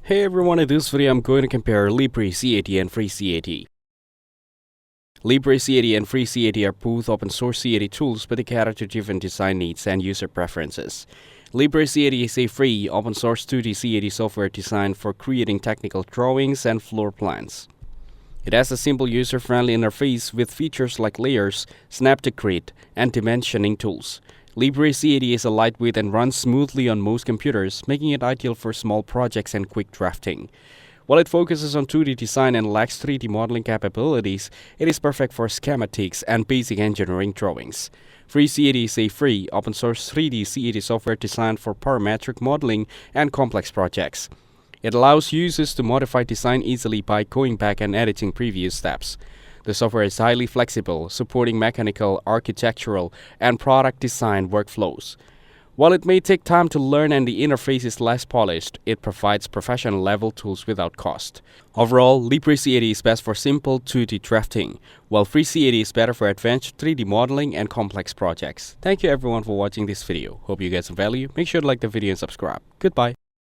Hey everyone, in this video I'm going to compare LibreCAD and FreeCAD. LibreCAD and FreeCAD are both open source CAD tools but they cater to different design needs and user preferences. LibreCAD is a free, open source 2D CAD software designed for creating technical drawings and floor plans. It has a simple user-friendly interface with features like layers, snap to grid, and dimensioning tools. LibreCAD is a lightweight and runs smoothly on most computers, making it ideal for small projects and quick drafting. While it focuses on 2D design and lacks 3D modeling capabilities, it is perfect for schematics and basic engineering drawings. FreeCAD is a free, open-source 3D CAD software designed for parametric modeling and complex projects. It allows users to modify design easily by going back and editing previous steps. The software is highly flexible, supporting mechanical, architectural, and product design workflows. While it may take time to learn and the interface is less polished, it provides professional-level tools without cost. Overall, LibreCAD is best for simple 2D drafting, while FreeCAD is better for advanced 3D modeling and complex projects. Thank you everyone for watching this video. Hope you get some value. Make sure to like the video and subscribe. Goodbye.